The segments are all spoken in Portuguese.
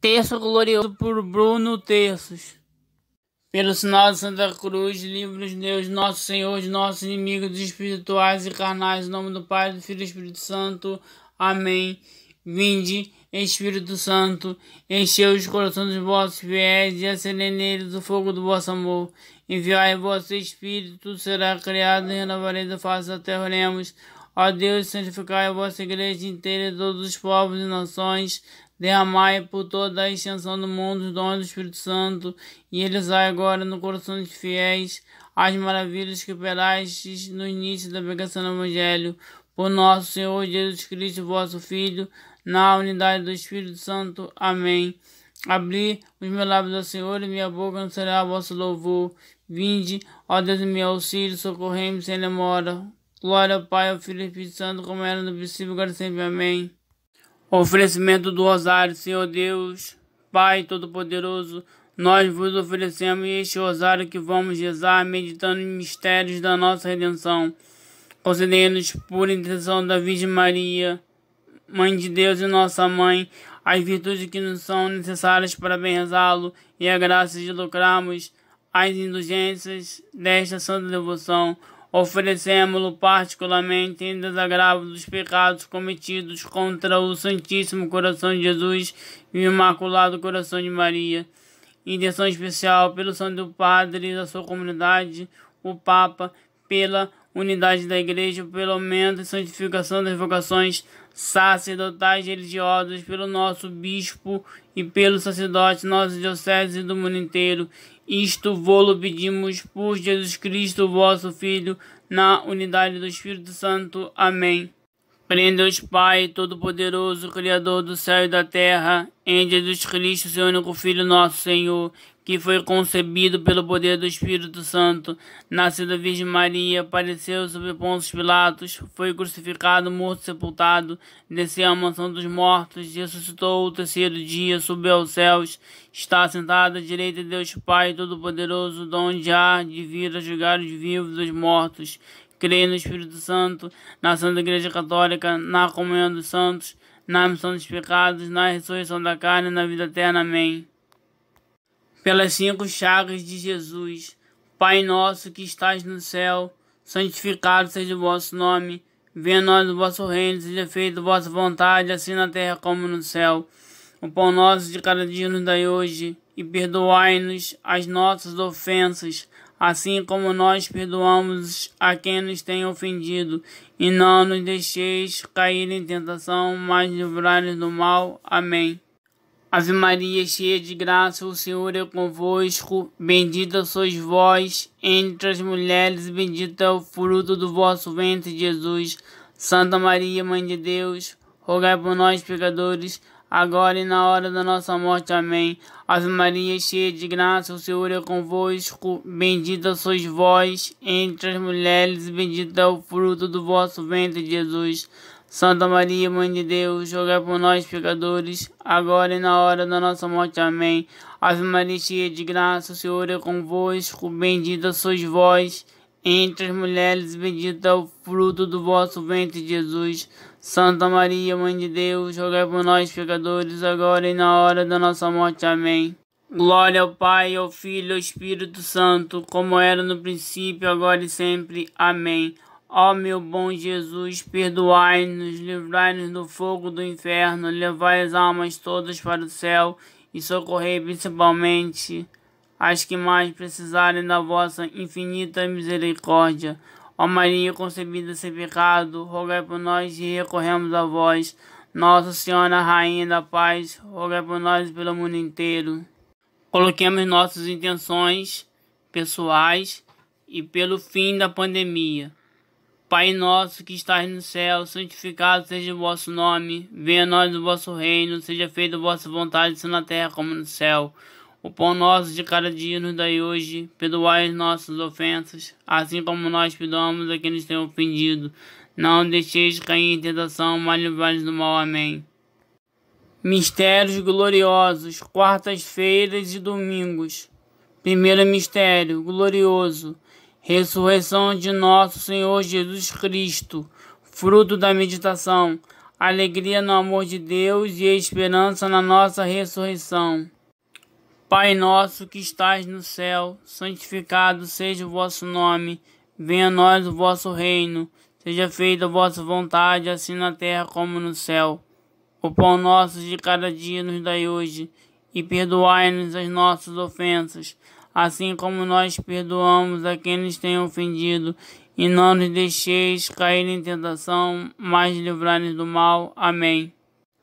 Terço glorioso por Bruno Terços. Pelo sinal de Santa Cruz, livra-nos Deus, nosso Senhor, de nossos inimigos espirituais e carnais, em nome do Pai, do Filho e do Espírito Santo. Amém. Vinde, Espírito Santo, enchei os corações dos vossos fiéis e acendei neles o fogo do vosso amor. Enviai vosso Espírito, tudo será criado e renovareis a face da terra. Oremos. Ó Deus, santificai a vossa igreja inteira e todos os povos e nações. Derramai por toda a extensão do mundo os dons do Espírito Santo, e realizai agora no coração dos fiéis as maravilhas que operastes no início da pregação do Evangelho. Por nosso Senhor Jesus Cristo, vosso Filho, na unidade do Espírito Santo. Amém. Abri os meus lábios ao Senhor, e minha boca anunciará vosso louvor. Vinde, ó Deus, em meu auxílio, socorrei-me sem demora. Glória ao Pai, ao Filho e ao Espírito Santo, como era no princípio, agora e sempre. Amém. Oferecimento do Rosário. Senhor Deus, Pai Todo-Poderoso, nós vos oferecemos este rosário que vamos rezar, meditando em mistérios da nossa redenção. Concedei-nos, por intercessão da Virgem Maria, Mãe de Deus e nossa Mãe, as virtudes que nos são necessárias para bem rezá-lo e a graça de lucrarmos as indulgências desta santa devoção. Oferecemos-lo particularmente em desagravo dos pecados cometidos contra o Santíssimo Coração de Jesus e o Imaculado Coração de Maria. Intenção especial pelo Santo Padre da sua comunidade, o Papa, pela unidade da Igreja, pelo aumento e santificação das vocações sacerdotais e religiosas, pelo nosso Bispo e pelo sacerdote, nossa diocese do mundo inteiro. Isto vô-lo pedimos por Jesus Cristo, vosso Filho, na unidade do Espírito Santo. Amém. Creio em Deus Pai Todo-Poderoso, Criador do céu e da terra, em Jesus Cristo, seu único Filho, nosso Senhor, que foi concebido pelo poder do Espírito Santo, nasceu da Virgem Maria, apareceu sob Pôncio Pilatos, foi crucificado, morto e sepultado, desceu à mansão dos mortos, ressuscitou o terceiro dia, subiu aos céus, está sentado à direita de Deus Pai Todo-Poderoso, donde há de vir a julgar os vivos e os mortos. Creio no Espírito Santo, na Santa Igreja Católica, na comunhão dos santos, na remissão dos pecados, na ressurreição da carne e na vida eterna. Amém. Pelas 5 chagas de Jesus. Pai nosso que estais no céu, santificado seja o vosso nome. Venha a nós o vosso reino, seja feita a vossa vontade, assim na terra como no céu. O pão nosso de cada dia nos dai hoje, e perdoai-nos as nossas ofensas, assim como nós perdoamos a quem nos tem ofendido. E não nos deixeis cair em tentação, mas livrai-nos do mal. Amém. Ave Maria, cheia de graça, o Senhor é convosco. Bendita sois vós entre as mulheres, e bendito é o fruto do vosso ventre, Jesus. Santa Maria, Mãe de Deus, rogai por nós, pecadores, agora e na hora da nossa morte. Amém. Ave Maria, cheia de graça, o Senhor é convosco. Bendita sois vós entre as mulheres, e bendito é o fruto do vosso ventre, Jesus. Santa Maria, Mãe de Deus, rogai por nós, pecadores, agora e na hora da nossa morte. Amém. Ave Maria, cheia de graça, o Senhor é convosco. Bendita sois vós entre as mulheres, e bendito é o fruto do vosso ventre, Jesus. Santa Maria, Mãe de Deus, rogai por nós, pecadores, agora e na hora da nossa morte. Amém. Glória ao Pai, ao Filho e ao Espírito Santo, como era no princípio, agora e sempre. Amém. Ó meu bom Jesus, perdoai-nos, livrai-nos do fogo do inferno, levai as almas todas para o céu e socorrei principalmente as que mais precisarem da vossa infinita misericórdia. Ó Maria concebida sem pecado, rogai por nós e recorremos a vós. Nossa Senhora, Rainha da Paz, rogai por nós e pelo mundo inteiro. Coloquemos nossas intenções pessoais e pelo fim da pandemia. Pai nosso que estais no céu, santificado seja o vosso nome. Venha a nós o vosso reino, seja feita a vossa vontade, assim na terra como no céu. O pão nosso de cada dia nos dai hoje. Perdoai as nossas ofensas, assim como nós perdoamos a quem nos tem ofendido. Não deixeis cair em tentação, mas livrai-nos do mal. Amém. Mistérios gloriosos, quartas-feiras e domingos. Primeiro mistério glorioso: ressurreição de nosso Senhor Jesus Cristo. Fruto da meditação: alegria no amor de Deus e esperança na nossa ressurreição. Pai nosso que estais no céu, santificado seja o vosso nome. Venha a nós o vosso reino. Seja feita a vossa vontade, assim na terra como no céu. O pão nosso de cada dia nos dai hoje, e perdoai-nos as nossas ofensas, assim como nós perdoamos a quem nos tem ofendido. E não nos deixeis cair em tentação, mas livrai-nos do mal. Amém.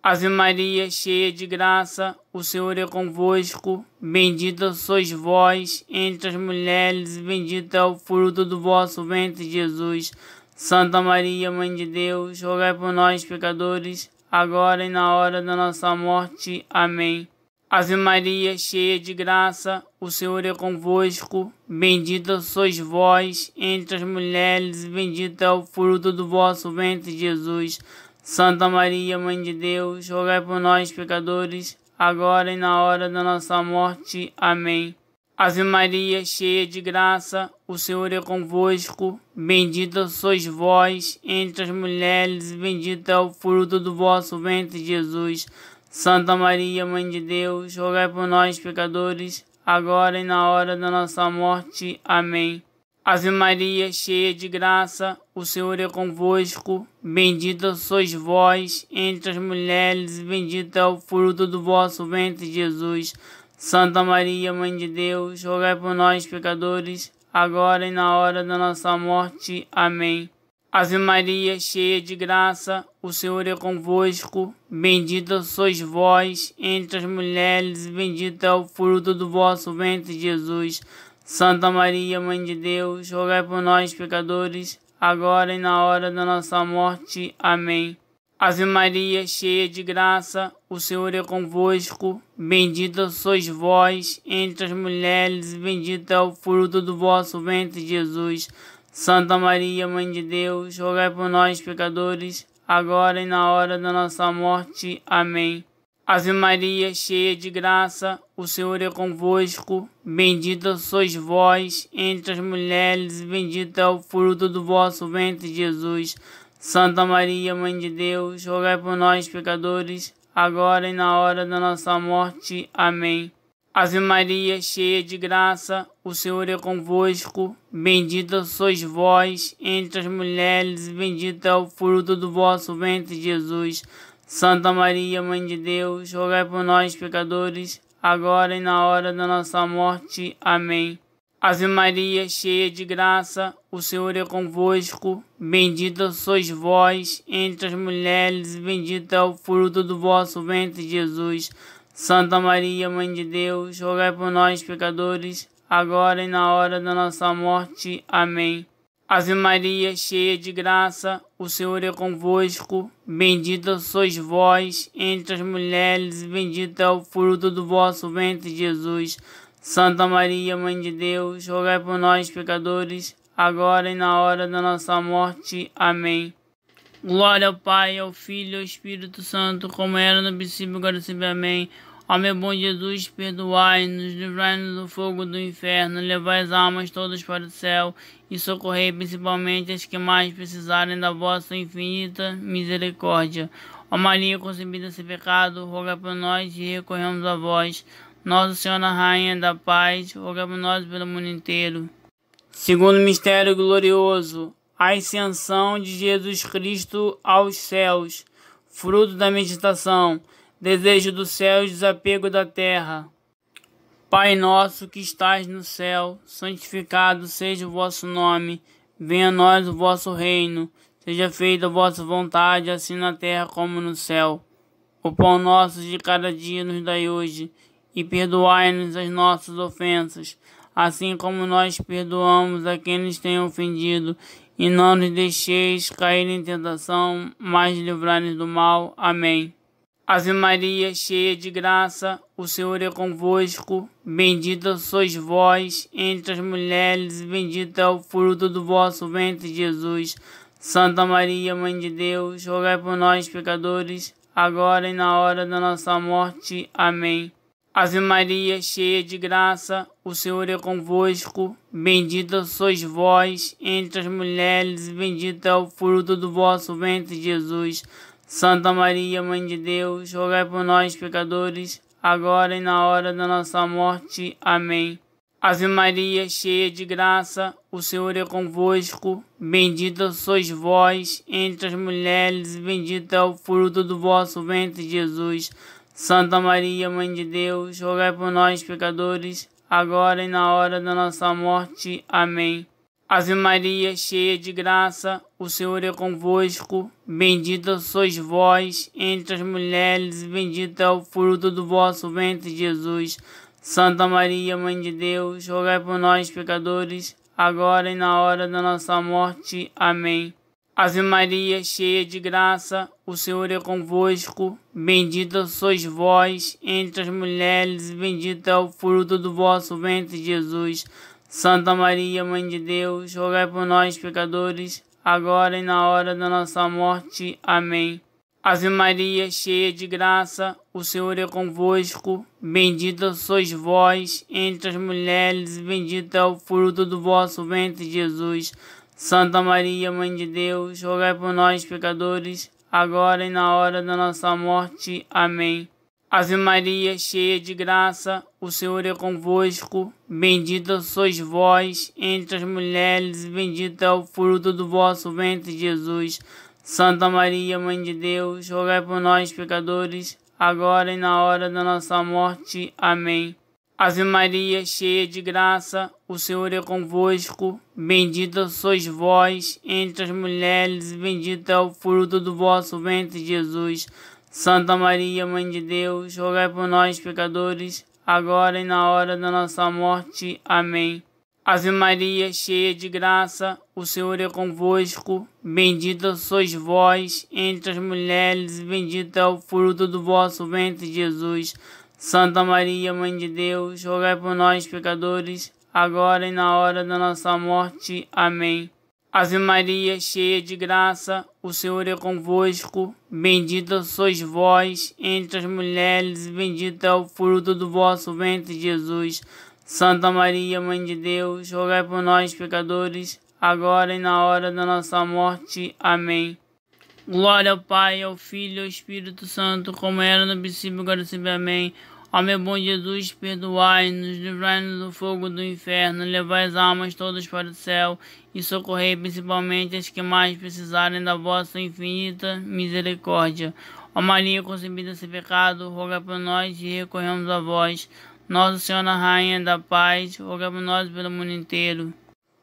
Ave Maria, cheia de graça, o Senhor é convosco. Bendita sois vós entre as mulheres, e bendito é o fruto do vosso ventre, Jesus. Santa Maria, Mãe de Deus, rogai por nós, pecadores, agora e na hora da nossa morte. Amém. Ave Maria, cheia de graça, o Senhor é convosco. Bendita sois vós entre as mulheres, e bendito é o fruto do vosso ventre, Jesus. Santa Maria, Mãe de Deus, rogai por nós, pecadores, agora e na hora da nossa morte. Amém. Ave Maria, cheia de graça, o Senhor é convosco. Bendita sois vós entre as mulheres, e bendito é o fruto do vosso ventre, Jesus. Santa Maria, Mãe de Deus, rogai por nós, pecadores, agora e na hora da nossa morte. Amém. Ave Maria, cheia de graça, o Senhor é convosco. Bendita sois vós entre as mulheres, e bendito é o fruto do vosso ventre, Jesus. Santa Maria, Mãe de Deus, rogai por nós, pecadores, agora e na hora da nossa morte. Amém. Ave Maria, cheia de graça, o Senhor é convosco. Bendita sois vós entre as mulheres, e bendito é o fruto do vosso ventre, Jesus. Santa Maria, Mãe de Deus, rogai por nós, pecadores, agora e na hora da nossa morte. Amém. Ave Maria, cheia de graça, o Senhor é convosco. Bendita sois vós entre as mulheres, e bendito é o fruto do vosso ventre, Jesus. Santa Maria, Mãe de Deus, rogai por nós, pecadores, agora e na hora da nossa morte. Amém. Ave Maria, cheia de graça, o Senhor é convosco. Bendita sois vós entre as mulheres, e bendito é o fruto do vosso ventre, Jesus. Santa Maria, Mãe de Deus, rogai por nós, pecadores, agora e na hora da nossa morte. Amém. Ave Maria, cheia de graça, o Senhor é convosco. Bendita sois vós entre as mulheres, e bendito é o fruto do vosso ventre, Jesus. Santa Maria, Mãe de Deus, rogai por nós, pecadores, agora e na hora da nossa morte. Amém. Ave Maria, cheia de graça, o Senhor é convosco. Bendita sois vós entre as mulheres, e bendito é o fruto do vosso ventre, Jesus. Santa Maria, Mãe de Deus, rogai por nós, pecadores, agora e na hora da nossa morte. Amém. Ave Maria, cheia de graça, o Senhor é convosco. Bendita sois vós entre as mulheres, e bendito é o fruto do vosso ventre, Jesus. Santa Maria, Mãe de Deus, rogai por nós, pecadores, agora e na hora da nossa morte. Amém. Glória ao Pai, ao Filho e ao Espírito Santo, como era no princípio, agora e sempre. Amém. Ó meu bom Jesus, perdoai-nos, livrai-nos do fogo do inferno, levai as almas todas para o céu e socorrei principalmente as que mais precisarem da vossa infinita misericórdia. Ó Maria, concebida sem pecado, rogai por nós e recorremos a vós. Nossa Senhora, Rainha da Paz, rogai por nós pelo mundo inteiro. Segundo mistério glorioso, a ascensão de Jesus Cristo aos céus, fruto da meditação, desejo do céu e desapego da terra. Pai nosso que estais no céu, santificado seja o vosso nome, venha a nós o vosso reino, seja feita a vossa vontade, assim na terra como no céu. O pão nosso de cada dia nos dai hoje, e perdoai-nos as nossas ofensas, assim como nós perdoamos a quem nos tem ofendido, e não nos deixeis cair em tentação, mas livrai-nos do mal. Amém. Ave Maria, cheia de graça, o Senhor é convosco. Bendita sois vós entre as mulheres, e bendito é o fruto do vosso ventre, Jesus. Santa Maria, Mãe de Deus, rogai por nós, pecadores, agora e na hora da nossa morte. Amém. Ave Maria, cheia de graça, o Senhor é convosco. Bendita sois vós entre as mulheres, e bendito é o fruto do vosso ventre, Jesus. Santa Maria, Mãe de Deus, rogai por nós, pecadores, agora e na hora da nossa morte. Amém. Ave Maria, cheia de graça, o Senhor é convosco. Bendita sois vós entre as mulheres, e bendito é o fruto do vosso ventre, Jesus. Santa Maria, Mãe de Deus, rogai por nós, pecadores, agora e na hora da nossa morte. Amém. Ave Maria, cheia de graça, o Senhor é convosco. Bendita sois vós entre as mulheres, e bendito é o fruto do vosso ventre, Jesus. Santa Maria, Mãe de Deus, rogai por nós, pecadores, agora e na hora da nossa morte. Amém. Ave Maria, cheia de graça, o Senhor é convosco. Bendita sois vós entre as mulheres, e bendito é o fruto do vosso ventre, Jesus. Santa Maria, Mãe de Deus, rogai por nós, pecadores, agora e na hora da nossa morte. Amém. Ave Maria, cheia de graça, o Senhor é convosco. Bendita sois vós entre as mulheres, e bendito é o fruto do vosso ventre, Jesus. Santa Maria, Mãe de Deus, rogai por nós, pecadores, agora e na hora da nossa morte. Amém. Ave Maria, cheia de graça, o Senhor é convosco. Bendita sois vós entre as mulheres, e bendito é o fruto do vosso ventre, Jesus. Santa Maria, Mãe de Deus, rogai por nós, pecadores, agora e na hora da nossa morte. Amém. Ave Maria, cheia de graça, o Senhor é convosco. Bendita sois vós entre as mulheres, e bendito é o fruto do vosso ventre, Jesus. Santa Maria, Mãe de Deus, rogai por nós, pecadores, agora e na hora da nossa morte. Amém. Ave Maria, cheia de graça, o Senhor é convosco. Bendita sois vós entre as mulheres, e bendito é o fruto do vosso ventre, Jesus. Santa Maria, Mãe de Deus, rogai por nós, pecadores, agora e na hora da nossa morte. Amém. Ave Maria, cheia de graça, o Senhor é convosco. Bendita sois vós entre as mulheres, e bendito é o fruto do vosso ventre, Jesus. Santa Maria, Mãe de Deus, rogai por nós, pecadores, agora e na hora da nossa morte. Amém. Glória ao Pai, ao Filho e ao Espírito Santo, como era no princípio, agora e sempre. Amém. Ó meu bom Jesus, perdoai-nos, livrai-nos do fogo do inferno, levai as almas todas para o céu e socorrei principalmente as que mais precisarem da vossa infinita misericórdia. Ó Maria, concebida sem pecado, rogai por nós e recorremos a vós. Nossa Senhora Rainha da Paz, rogai por nós pelo mundo inteiro.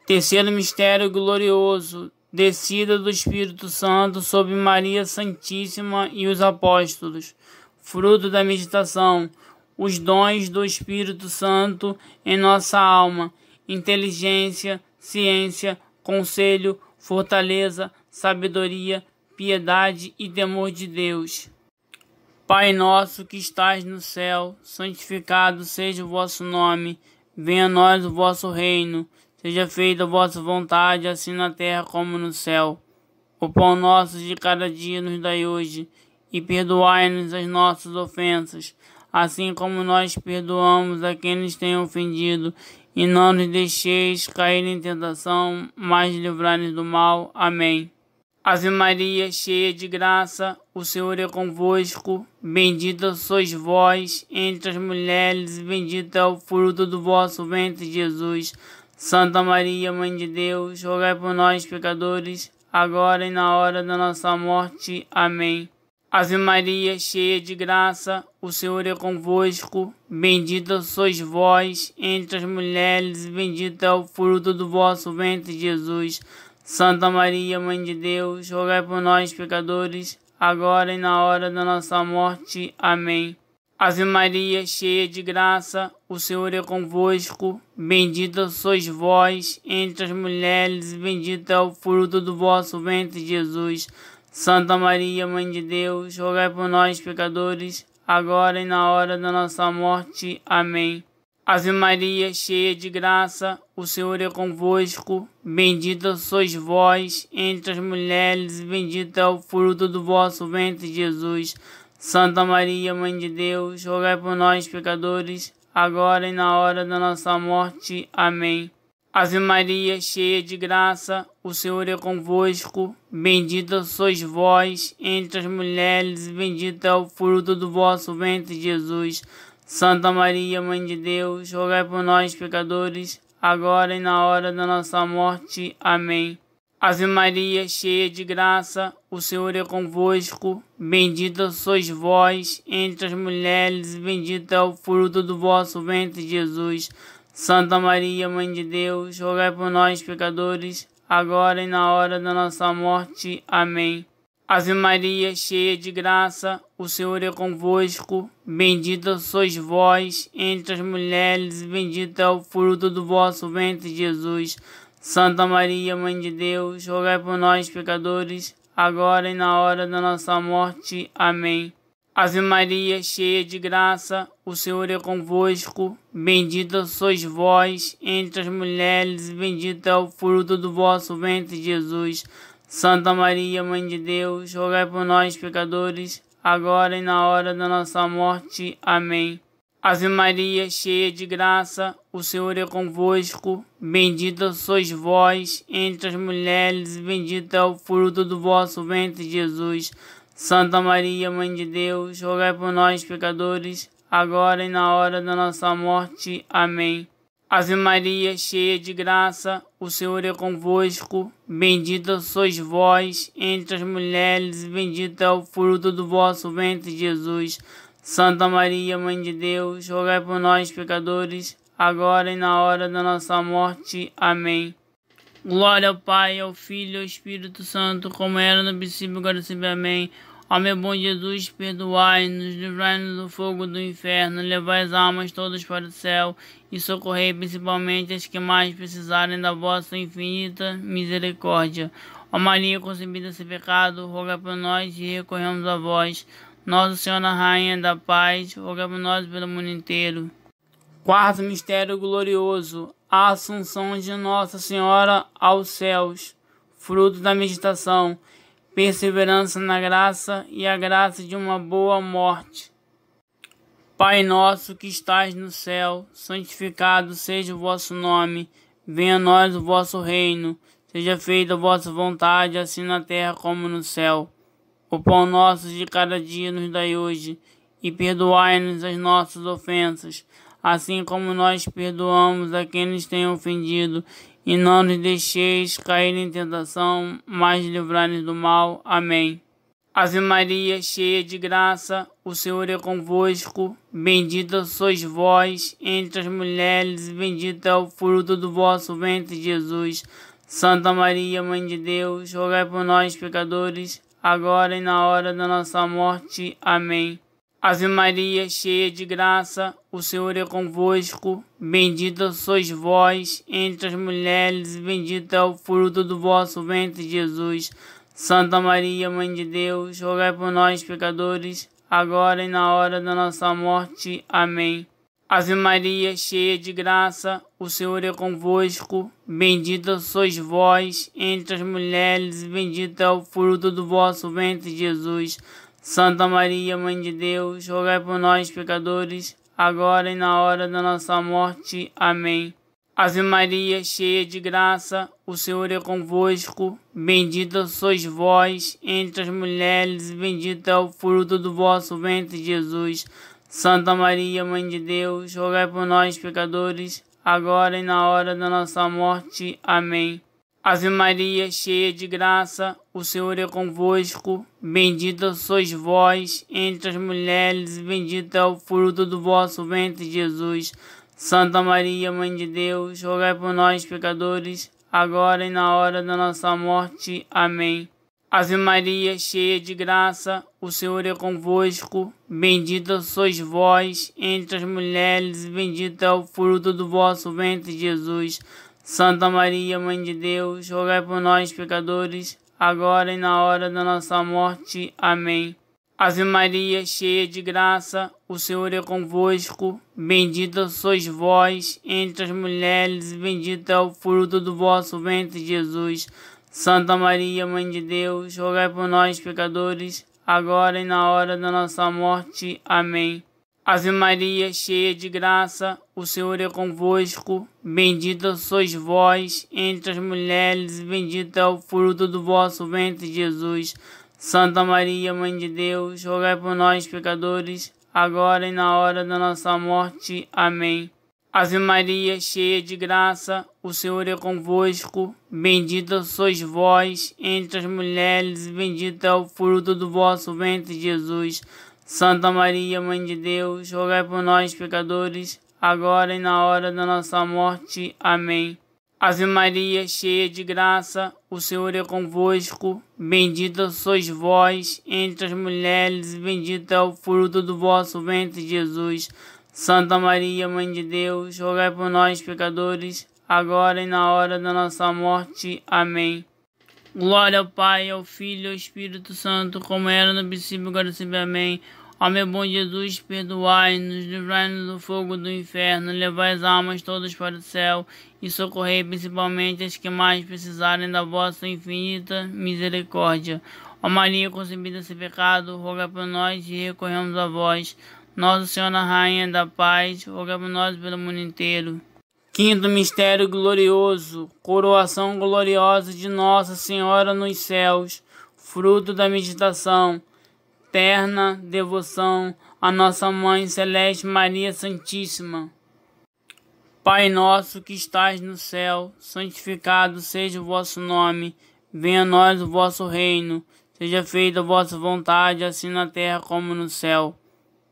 Terceiro mistério glorioso, descida do Espírito Santo sobre Maria Santíssima e os apóstolos. Fruto da meditação, os dons do Espírito Santo em nossa alma: inteligência, ciência, conselho, fortaleza, sabedoria, piedade e temor de Deus. Pai nosso que estais no céu, santificado seja o vosso nome. Venha a nós o vosso reino. Seja feita a vossa vontade, assim na terra como no céu. O pão nosso de cada dia nos dai hoje, e perdoai-nos as nossas ofensas, assim como nós perdoamos a quem nos tem ofendido, e não nos deixeis cair em tentação, mas livrai-nos do mal. Amém. Ave Maria, cheia de graça, o Senhor é convosco. Bendita sois vós entre as mulheres, e bendito é o fruto do vosso ventre, Jesus. Santa Maria, Mãe de Deus, rogai por nós, pecadores, agora e na hora da nossa morte. Amém. Ave Maria, cheia de graça, o Senhor é convosco. Bendita sois vós entre as mulheres, e bendito é o fruto do vosso ventre, Jesus. Santa Maria, Mãe de Deus, rogai por nós, pecadores, agora e na hora da nossa morte. Amém. Ave Maria, cheia de graça, o Senhor é convosco. Bendita sois vós entre as mulheres, e bendito é o fruto do vosso ventre, Jesus. Santa Maria, Mãe de Deus, rogai por nós, pecadores, agora e na hora da nossa morte. Amém. Ave Maria, cheia de graça, o Senhor é convosco. Bendita sois vós entre as mulheres, e bendito é o fruto do vosso ventre, Jesus. Santa Maria, Mãe de Deus, rogai por nós, pecadores, agora e na hora da nossa morte. Amém. Ave Maria, cheia de graça, o Senhor é convosco. Bendita sois vós entre as mulheres, e bendito é o fruto do vosso ventre, Jesus. Santa Maria, Mãe de Deus, rogai por nós, pecadores, agora e na hora da nossa morte. Amém. Ave Maria, cheia de graça, o Senhor é convosco. Bendita sois vós entre as mulheres, e bendito é o fruto do vosso ventre, Jesus. Santa Maria, Mãe de Deus, rogai por nós, pecadores, agora e na hora da nossa morte. Amém. Ave Maria, cheia de graça, o Senhor é convosco. Bendita sois vós entre as mulheres, e bendito é o fruto do vosso ventre, Jesus. Santa Maria, Mãe de Deus, rogai por nós, pecadores, agora e na hora da nossa morte. Amém. Ave Maria, cheia de graça, o Senhor é convosco. Bendita sois vós entre as mulheres, e bendito é o fruto do vosso ventre, Jesus. Santa Maria, Mãe de Deus, rogai por nós, pecadores, agora e na hora da nossa morte. Amém. Ave Maria, cheia de graça, o Senhor é convosco. Bendita sois vós entre as mulheres, e bendito é o fruto do vosso ventre, Jesus. Santa Maria, Mãe de Deus, rogai por nós, pecadores, agora e na hora da nossa morte. Amém. Ave Maria, cheia de graça, o Senhor é convosco. Bendita sois vós entre as mulheres, e bendito é o fruto do vosso ventre, Jesus. Santa Maria, Mãe de Deus, rogai por nós, pecadores, agora e na hora da nossa morte. Amém. Glória ao Pai, ao Filho e ao Espírito Santo, como era no princípio, agora e sempre. Amém. Ó meu bom Jesus, perdoai-nos, livrai-nos do fogo do inferno, levai as almas todas para o céu e socorrei principalmente as que mais precisarem da vossa infinita misericórdia. Ó Maria, concebida sem pecado, rogai por nós e recorremos a vós. Nossa Senhora Rainha da Paz, rogai por nós pelo mundo inteiro. Quarto mistério glorioso, a Assunção de Nossa Senhora aos céus. Fruto da meditação, perseverança na graça e a graça de uma boa morte. Pai nosso que estais no céu, santificado seja o vosso nome. Venha a nós o vosso reino. Seja feita a vossa vontade, assim na terra como no céu. O pão nosso de cada dia nos dai hoje, e perdoai-nos as nossas ofensas, assim como nós perdoamos a quem nos tem ofendido, e não nos deixeis cair em tentação, mas livrai-nos do mal. Amém. Ave Maria, cheia de graça, o Senhor é convosco. Bendita sois vós entre as mulheres, e bendito é o fruto do vosso ventre, Jesus. Santa Maria, Mãe de Deus, rogai por nós, pecadores, agora e na hora da nossa morte. Amém. Ave Maria, cheia de graça, o Senhor é convosco. Bendita sois vós entre as mulheres, e bendito é o fruto do vosso ventre, Jesus. Santa Maria, Mãe de Deus, rogai por nós, pecadores, agora e na hora da nossa morte. Amém. Ave Maria, cheia de graça, o Senhor é convosco. Bendita sois vós entre as mulheres, e bendito é o fruto do vosso ventre, Jesus. Santa Maria, Mãe de Deus, rogai por nós, pecadores, agora e na hora da nossa morte. Amém. Ave Maria, cheia de graça, o Senhor é convosco. Bendita sois vós entre as mulheres, e bendito é o fruto do vosso ventre, Jesus. Santa Maria, Mãe de Deus, rogai por nós, pecadores, agora e na hora da nossa morte. Amém. Ave Maria, cheia de graça, o Senhor é convosco. Bendita sois vós entre as mulheres, e bendito é o fruto do vosso ventre, Jesus. Santa Maria, Mãe de Deus, rogai por nós, pecadores, agora e na hora da nossa morte. Amém. Ave Maria, cheia de graça, o Senhor é convosco. Bendita sois vós entre as mulheres, e bendito é o fruto do vosso ventre, Jesus. Santa Maria, Mãe de Deus, rogai por nós, pecadores, agora e na hora da nossa morte. Amém. Ave Maria, cheia de graça, o Senhor é convosco. Bendita sois vós entre as mulheres, e bendito é o fruto do vosso ventre, Jesus. Santa Maria, Mãe de Deus, rogai por nós, pecadores, agora e na hora da nossa morte. Amém. Ave Maria, cheia de graça, o Senhor é convosco. Bendita sois vós entre as mulheres, e bendito é o fruto do vosso ventre, Jesus. Santa Maria, Mãe de Deus, rogai por nós, pecadores, agora e na hora da nossa morte. Amém. Ave Maria, cheia de graça, o Senhor é convosco. Bendita sois vós entre as mulheres, e bendito é o fruto do vosso ventre, Jesus. Santa Maria, Mãe de Deus, rogai por nós, pecadores, agora e na hora da nossa morte. Amém. Ave Maria, cheia de graça, o Senhor é convosco. Bendita sois vós entre as mulheres, e bendito é o fruto do vosso ventre, Jesus. Santa Maria, Mãe de Deus, rogai por nós, pecadores, agora e na hora da nossa morte. Amém. Glória ao Pai, ao Filho e ao Espírito Santo, como era no princípio, agora e sempre. Amém. Ó meu bom Jesus, perdoai-nos, livrai-nos do fogo do inferno, levai as almas todas para o céu e socorrei principalmente as que mais precisarem da vossa infinita misericórdia. Ó Maria, concebida sem pecado, rogai por nós e recorremos a vós. Nossa Senhora Rainha da Paz, rogai por nós pelo mundo inteiro. Quinto mistério glorioso, coroação gloriosa de Nossa Senhora nos céus, fruto da meditação, terna devoção à nossa Mãe Celeste Maria Santíssima. Pai nosso que estais no céu, santificado seja o vosso nome, venha a nós o vosso reino, seja feita a vossa vontade, assim na terra como no céu.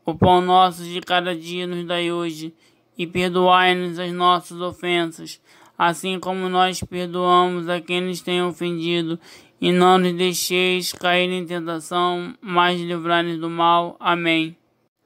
O pão nosso de cada dia nos dai hoje, e perdoai-nos as nossas ofensas, assim como nós perdoamos a quem nos tem ofendido, e não nos deixeis cair em tentação, mas livrai-nos do mal. Amém.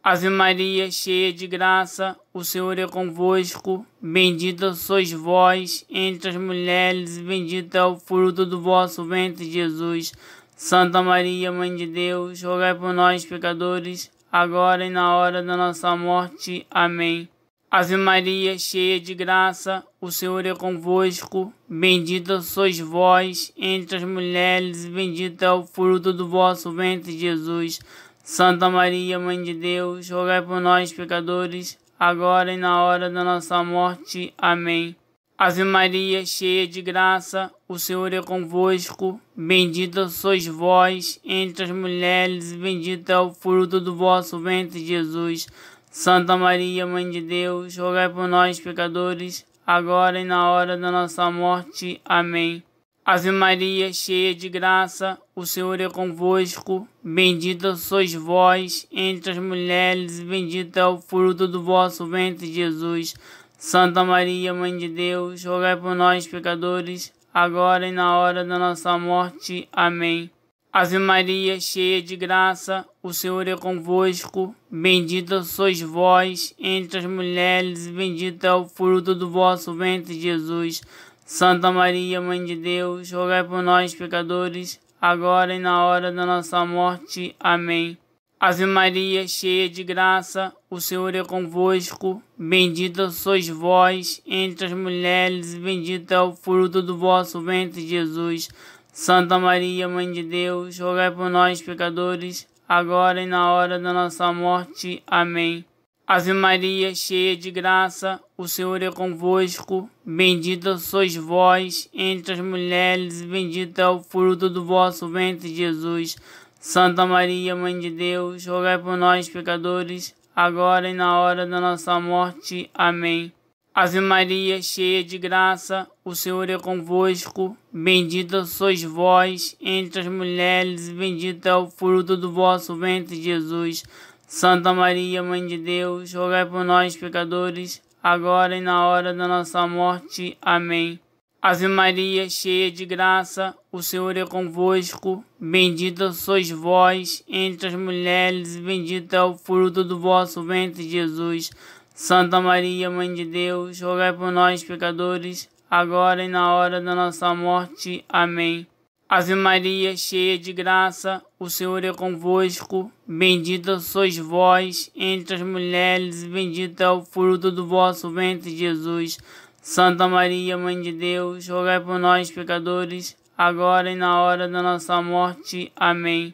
Ave Maria, cheia de graça, o Senhor é convosco. Bendita sois vós entre as mulheres, e bendito é o fruto do vosso ventre, Jesus. Santa Maria, Mãe de Deus, rogai por nós, pecadores, agora e na hora da nossa morte. Amém. Ave Maria, cheia de graça, o Senhor é convosco. Bendita sois vós entre as mulheres, e bendito é o fruto do vosso ventre, Jesus. Santa Maria, Mãe de Deus, rogai por nós, pecadores, agora e na hora da nossa morte. Amém. Ave Maria, cheia de graça, o Senhor é convosco. Bendita sois vós entre as mulheres, e bendito é o fruto do vosso ventre, Jesus. Santa Maria, Mãe de Deus, rogai por nós, pecadores, agora e na hora da nossa morte. Amém. Ave Maria, cheia de graça, o Senhor é convosco. Bendita sois vós entre as mulheres, e bendito é o fruto do vosso ventre, Jesus. Santa Maria, Mãe de Deus, rogai por nós, pecadores, agora e na hora da nossa morte. Amém. Ave Maria, cheia de graça, o Senhor é convosco. Bendita sois vós entre as mulheres, e bendito é o fruto do vosso ventre, Jesus. Santa Maria, Mãe de Deus, rogai por nós, pecadores, agora e na hora da nossa morte. Amém. Ave Maria, cheia de graça, o Senhor é convosco. Bendita sois vós entre as mulheres, e bendito é o fruto do vosso ventre, Jesus. Santa Maria, Mãe de Deus, rogai por nós, pecadores, agora e na hora da nossa morte. Amém. Ave Maria, cheia de graça, o Senhor é convosco. Bendita sois vós entre as mulheres, e bendito é o fruto do vosso ventre, Jesus. Santa Maria, Mãe de Deus, rogai por nós, pecadores, agora e na hora da nossa morte. Amém. Ave Maria, cheia de graça, o Senhor é convosco. Bendita sois vós entre as mulheres, e bendito é o fruto do vosso ventre, Jesus. Santa Maria, Mãe de Deus, rogai por nós, pecadores, agora e na hora da nossa morte. Amém. Ave Maria, cheia de graça, o Senhor é convosco. Bendita sois vós entre as mulheres, e bendito é o fruto do vosso ventre, Jesus. Santa Maria, Mãe de Deus, rogai por nós, pecadores, agora e na hora da nossa morte. Amém. Ave Maria, cheia de graça, o Senhor é convosco. Bendita sois vós entre as mulheres, e bendito é o fruto do vosso ventre, Jesus. Santa Maria, Mãe de Deus, rogai por nós, pecadores, agora e na hora da nossa morte. Amém.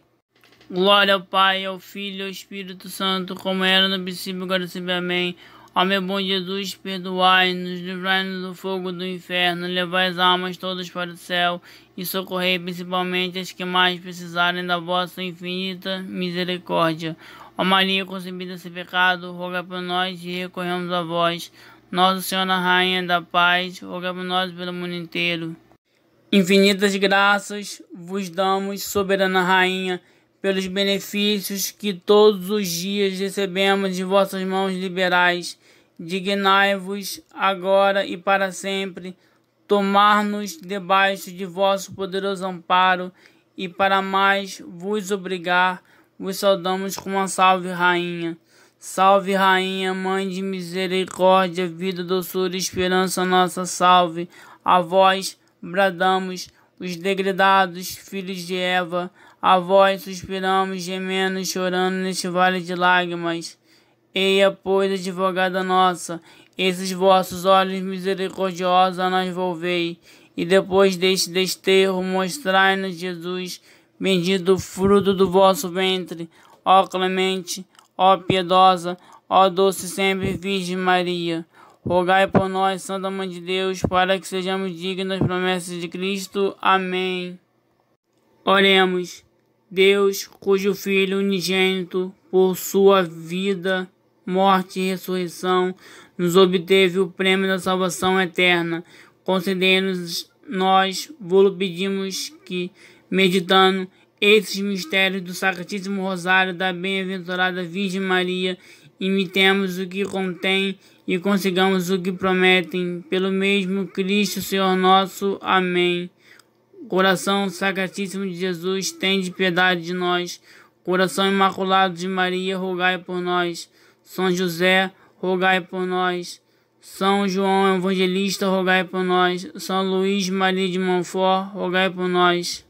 Glória ao Pai, ao Filho e ao Espírito Santo, como era no princípio, agora e sempre. Amém. Ó meu bom Jesus, perdoai-nos, livrai-nos do fogo do inferno, levai as almas todas para o céu e socorrei principalmente as que mais precisarem da vossa infinita misericórdia. Ó Maria, concebida sem pecado, rogai por nós e recorremos a vós. Nossa Senhora Rainha da Paz, rogai por nós e pelo mundo inteiro. Infinitas graças vos damos, soberana Rainha, pelos benefícios que todos os dias recebemos de vossas mãos liberais. Dignai-vos agora e para sempre tomar-nos debaixo de vosso poderoso amparo, e para mais vos obrigar, vos saudamos com uma salve, Rainha. Salve, Rainha, Mãe de misericórdia, vida, doçura e esperança nossa, salve. A vós bradamos, os degredados filhos de Eva, a vós suspiramos, gemendo e chorando neste vale de lágrimas. Eia, pois, advogada nossa, esses vossos olhos misericordiosos a nós volvei, e depois deste desterro mostrai-nos Jesus, bendito o fruto do vosso ventre. Ó clemente, ó piedosa, ó doce sempre Virgem Maria, rogai por nós, Santa Mãe de Deus, para que sejamos dignos das promessas de Cristo. Amém. Oremos. Deus, cujo Filho unigênito, por sua vida, morte e ressurreição, nos obteve o prêmio da salvação eterna, concedei-nos, nós vos pedimos que, meditando esses mistérios do Sacratíssimo Rosário da Bem-aventurada Virgem Maria, imitemos o que contém e consigamos o que prometem, pelo mesmo Cristo Senhor nosso. Amém. Coração Sacratíssimo de Jesus, tende piedade de nós. Coração Imaculado de Maria, rogai por nós. São José, rogai por nós. São João Evangelista, rogai por nós. São Luís Maria de Montfort, rogai por nós.